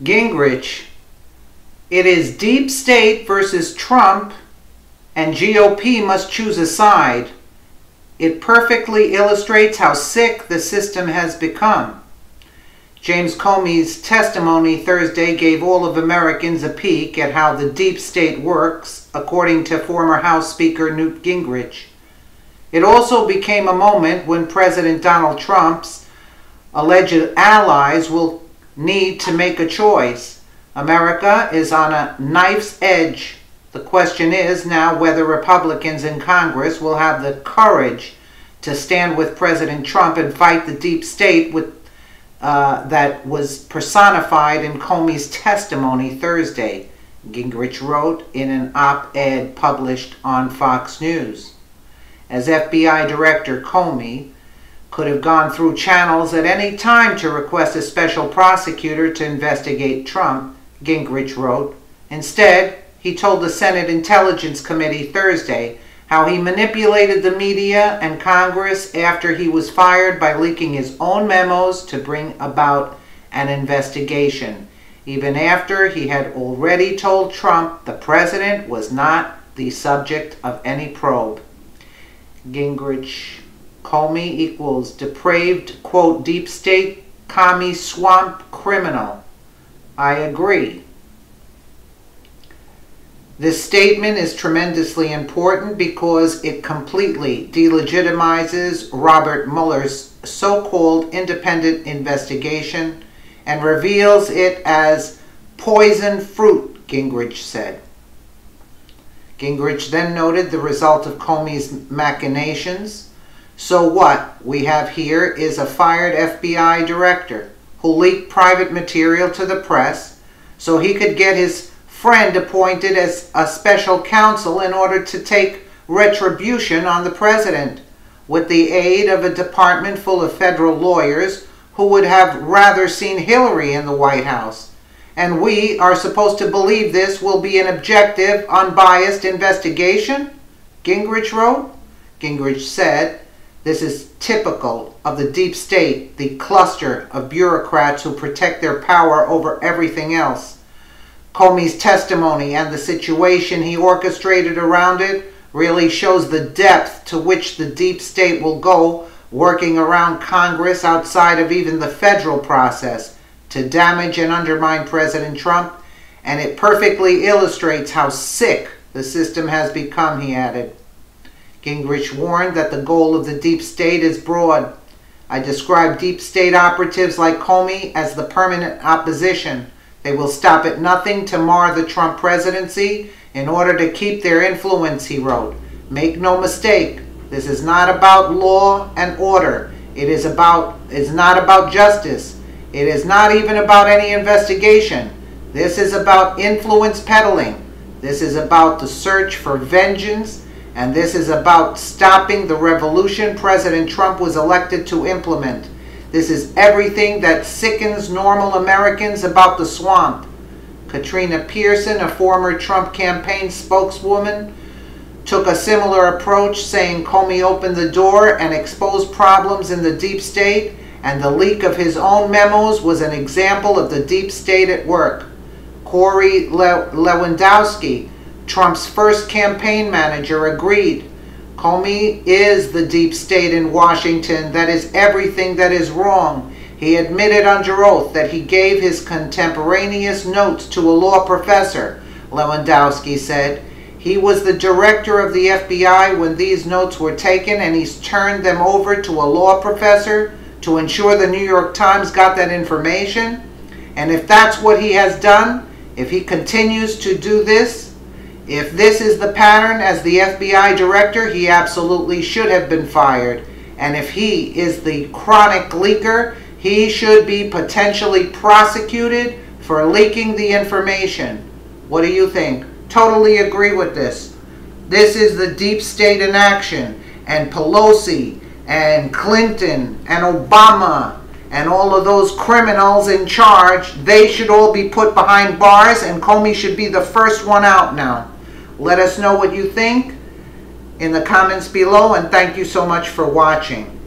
Gingrich, it is deep state versus Trump, and GOP must choose a side. It perfectly illustrates how sick the system has become. James Comey's testimony Thursday gave all of Americans a peek at how the deep state works, according to former House Speaker Newt Gingrich. It also became a moment when President Donald Trump's alleged allies will need to make a choice. America is on a knife's edge. The question is now whether Republicans in Congress will have the courage to stand with President Trump and fight the deep state that was personified in Comey's testimony Thursday, Gingrich wrote in an op-ed published on Fox News. As FBI Director, Comey could have gone through channels at any time to request a special prosecutor to investigate Trump, Gingrich wrote. Instead, he told the Senate Intelligence Committee Thursday how he manipulated the media and Congress after he was fired by leaking his own memos to bring about an investigation, even after he had already told Trump the president was not the subject of any probe. Gingrich, Comey equals depraved, quote, deep state, commie swamp criminal. I agree. This statement is tremendously important because it completely delegitimizes Robert Mueller's so-called independent investigation and reveals it as poison fruit, Gingrich said. Gingrich then noted the result of Comey's machinations. So what we have here is a fired FBI director who leaked private material to the press so he could get his friend appointed as a special counsel in order to take retribution on the president, with the aid of a department full of federal lawyers who would have rather seen Hillary in the White House. And we are supposed to believe this will be an objective, unbiased investigation? Gingrich wrote. Gingrich said, this is typical of the deep state, the cluster of bureaucrats who protect their power over everything else. Comey's testimony and the situation he orchestrated around it really shows the depth to which the deep state will go working around Congress outside of even the federal process to damage and undermine President Trump, and it perfectly illustrates how sick the system has become, he added. Gingrich warned that the goal of the deep state is broad. I describe deep state operatives like Comey as the permanent opposition. They will stop at nothing to mar the Trump presidency in order to keep their influence, he wrote. Make no mistake, this is not about law and order. It is not about justice. It is not even about any investigation. This is about influence peddling. This is about the search for vengeance, and this is about stopping the revolution President Trump was elected to implement. This is everything that sickens normal Americans about the swamp. Katrina Pearson, a former Trump campaign spokeswoman, took a similar approach, saying Comey opened the door and exposed problems in the deep state, and the leak of his own memos was an example of the deep state at work. Corey Lewandowski, Trump's first campaign manager, agreed. Comey is the deep state in Washington that is everything that is wrong. He admitted under oath that he gave his contemporaneous notes to a law professor, Lewandowski said. He was the director of the FBI when these notes were taken, and he's turned them over to a law professor to ensure the New York Times got that information. And if that's what he has done, if he continues to do this, if this is the pattern as the FBI director, he absolutely should have been fired. And if he is the chronic leaker, he should be potentially prosecuted for leaking the information. What do you think? Totally agree with this. This is the deep state in action. And Pelosi and Clinton and Obama and all of those criminals in charge, they should all be put behind bars, and Comey should be the first one out now. Let us know what you think in the comments below, and thank you so much for watching.